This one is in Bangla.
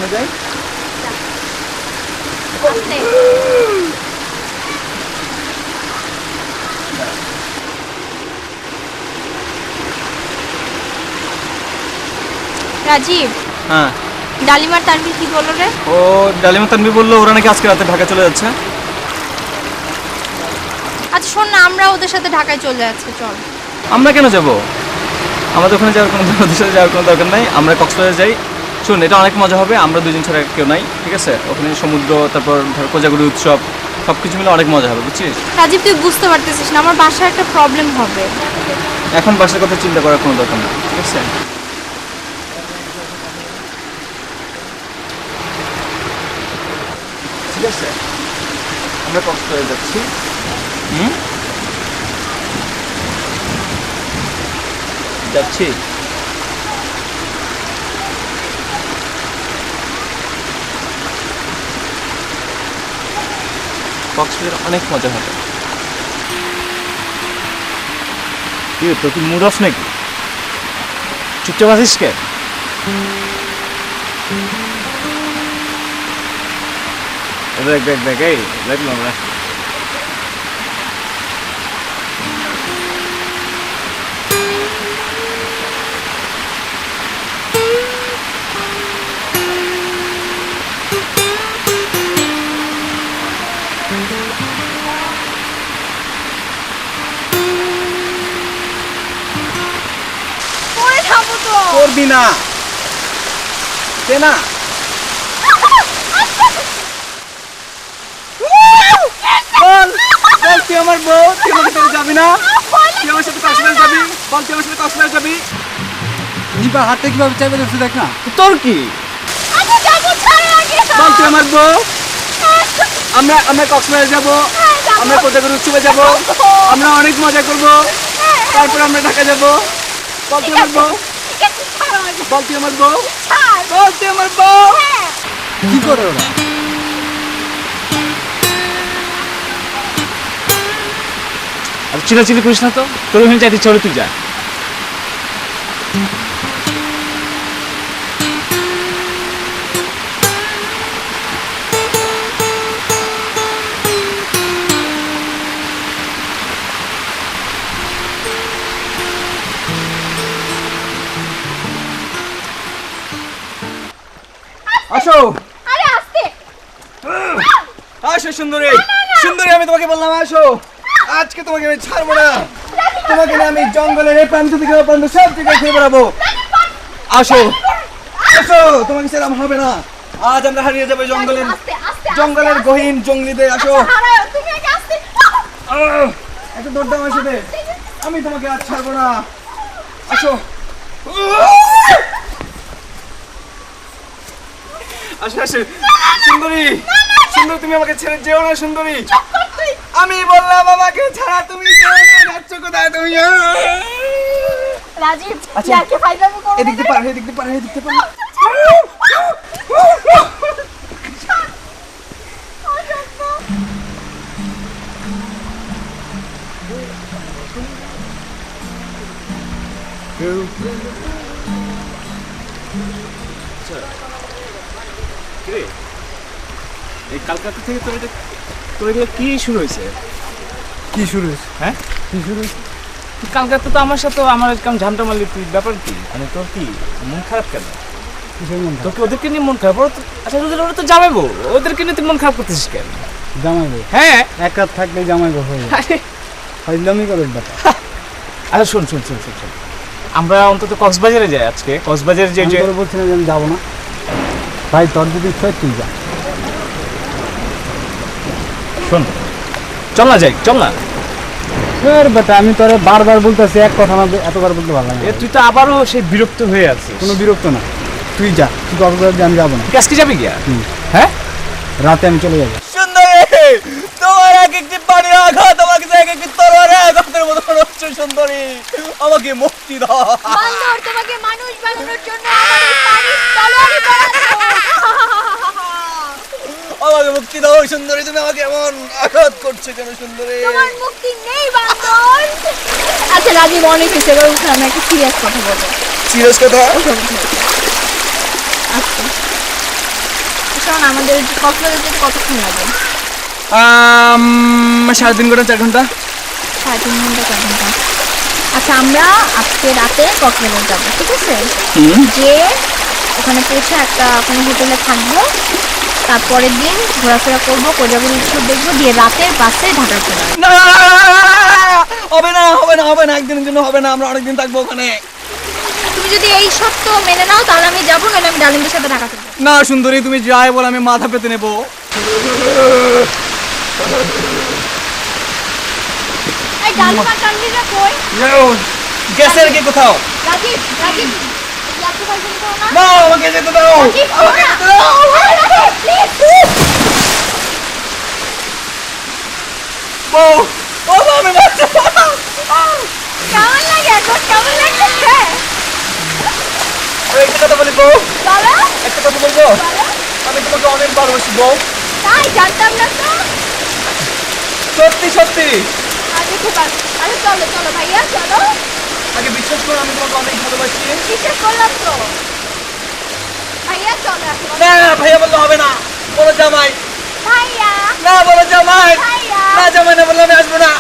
ওখানে যাই। রাজীব, হ্যাঁ ডালিমার তানভীর কি বললো রে? ও ডালিমা তানভীর বললো ওরা নাকি আজকে রাতে ঢাকা চলে যাচ্ছে। আচ্ছা শোন না, আমরা ওদের সাথে ঢাকায় চলে যাচ্ছি, চল। আমরা কেন যাব? আমাদের ওখানে যাওয়ার কোনো ওদের সাথে যাওয়ার কোনো দরকার নাই, আমরা কক্সবাজার যাই। শোন, এটা অনেক মজা হবে, আমরা দুজন ছাড়া কেউ নাই, ঠিক আছে? ওখানে সমুদ্র, তারপর ধর কোজাগুড়ি উৎসব, সব কিছু মিলে অনেক মজা হবে, বুঝছিস? রাজীব তুই বুঝতে পারতেছিস না, আমার বাসায় একটা প্রবলেম হবে। এখন বাসার কথা চিন্তা করার কোনো দরকার নেই, ঠিক আছে? ঠিক আছে, আমরা কক্সবাজার যাচ্ছি। যাচ্ছি। কক্সবাজার অনেক মজা হবে। কি তোর কি মুড অফ নাকি? চুপচাপ আছিস কে? দেখ দেখ দেখ, এই দেখলাম না। করবি না কে না? বল বল, তুই আমার বউ, তুই আমার সাথে যাবি না? তুই আমার সাথে কক্সবাজার যাবি? বল, তুই আমার সাথে কক্সবাজার যাবি? নিপা হাতটা কিভাবে চাইবে ধরছে দেখ না। তোর কি? বল, তুই আমার বউ, আমরা আমরা কক্সবাজার যাব, আমরা কোজাগরি উৎসবে যাব, আমরা অনেক মজা করব, তারপর আমরা ঢাকা যাব। বল, তুই আমার বউ, বল, তুই আমার বউ, বল, তুই আমার বউ। কি করে ওরা? আর চিলাচিলি করিস না তো, তোর ওখানে যাইতে ইচ্ছা হলে তুই যা। আসো, আরে আস্তে। আসো সুন্দরী, সুন্দরী, আমি তোমাকে বললাম আসো, আজকে তোমাকে আমি ছাড়বো না, তোমাকে না আমি জঙ্গলের এই প্রান্ত থেকে ওই প্রান্ত সব জায়গায় ঘুরে বেড়াবো। আসো আসো, তোমাকে সেরকম হবে না, আজ আমরা হারিয়ে যাবো জঙ্গলের জঙ্গলের গহীন জঙ্গলিতে। আসো, এত দৌড় আমার সাথে, আমি তোমাকে আজ ছাড়বো না। আসো আসো আসো, সুন্দরী, সুন্দরী, তুমি আমাকে ছেড়ে যেও না সুন্দরী। আমি বললাম আমাকে ছাড়া তুমি যেও না, যাচ্ছ কোথায় তুমি? রাজীব, আচ্ছা, ইয়াকে ফাইজলামি করো। এদিক দিয়ে পার, এদিক দিয়ে পার, এদিক দিয়ে পার। এই কালকাতা থেকে তোর এগুলো কি শুরু হয়েছে? কি শুরু হয়েছে? হ্যাঁ, কি শুরু হয়েছে? তুই কালকাতা তো আমার সাথে আমার কেমন ঝামটা মারলি, তুই ব্যাপার কি? মানে তোর কি মন খারাপ কেন? কিসের মন খারাপ? তোকে ওদেরকে নিয়ে মন খারাপ? আচ্ছা, ওরা তো জামাইবো, ওদেরকে নিয়ে তুই মন খারাপ করতেছিস কেন? জামাইবো? হ্যাঁ, এক রাত থাকলেই জামাইবো হয়ে যায়। আরে ফাইজলামি করেন ব্যাপার। আচ্ছা শোন শোন শোন শোন শোন, আমরা অন্তত কক্সবাজারে যাই আজকে। কক্সবাজারে যে আমি তোরে বলছি না যে আমি যাবো না। ভাই তোর যদি ইচ্ছা হয় তুই যা। শোন, চল না যাই, চল না। বেটা আমি তোরে বারবার বলতেছি, এক কথা না এতবার বলতে ভালো লাগে। তুই তো আবারও সেই বিরক্ত হয়ে আছিস। কোনো বিরক্ত না, তুই যা, তুই কক্সবাজার যা, আমি যাবো না। তুই আজকে যাবি গিয়া? হ্যাঁ, রাতে আমি চলে যাবো। সুন্দরী, তোমার এক একটি পানির আঘাত আমাকে এক একটি তরবারি আঘাতের মতো মনে হচ্ছে। সুন্দরী, আমাকে মুক্তি দাও। বান্দর, তোমাকে মানুষ বানানোর জন্য আমার এই পানির তলোয়ারি বানানো। আমাকে মুক্তি দাও সুন্দরী, তুমি আমাকে এমন আঘাত করছো কেন সুন্দরী? তোমার মুক্তি নেই বান্দর। আচ্ছা রাজীব, অনেক কিছু, এবার উঠে আমি একটা সিরিয়াস কথা বলবো। সিরিয়াস কথা? আচ্ছা শোন আমাদের কক্সবাজার যেতে কতক্ষণ লাগে? 3.5 ঘন্টা 4 ঘন্টা। 3.5 ঘন্টা 4 ঘন্টা। আচ্ছা আমরা আজকে রাতে কক্সবাজার যাবো, ঠিক আছে? যে ওখানে পৌঁছে একটা কোনো হোটেলে থাকবো, তারপরের দিন ঘোরাফেরা করবো, কোজাগরি উৎসব দেখবো, দিয়ে রাতের বাসে ঢাকা চলে আসবো। না হবে না হবে না হবে না, একদিনের জন্য হবে না, আমরা অনেকদিন থাকবো ওখানে। তুমি যদি এই শর্ত মেনে নাও তাহলে আমি যাবো, নাহলে আমি ডালিমদের সাথে ঢাকা চলে যাবো। না সুন্দরী, তুমি যাই বল আমি মাথা পেতে নেবো। এই ডালিম আর টানলিরা কই? গ্যাসের কি কোথাও? রাজীব রাজীব ইয়াতে পারছেন তো না? না আমাকে যেতে দাও, রাজীব, আমাকে যেতে দাও। প্লিজ বউ, ও বউ, আমি বাচ্চা। কেমন লাগে এখন? কেমন লাগছে? একটা কথা বলি বউ, বলো একটা কথা বলবো, বলো। আমি তোমাকে অনেক ভালোবাসি বউ, তাই জানতাম না তো। সত্যি সত্যি। আরে খুব ভালো। আরে চলো চলো ভাইয়া চলো। আগে বিশ্বাস করো আমি তোমাকে অনেক ভালোবাসি। বিশ্বাস করলাম তো। ভাইয়া চলো এখন। না ভাইয়া বললে হবে না, বলো জামাই। ভাইয়া না বলো জামাই। ভাইয়া না জামাই না বললে আমি আসবো না।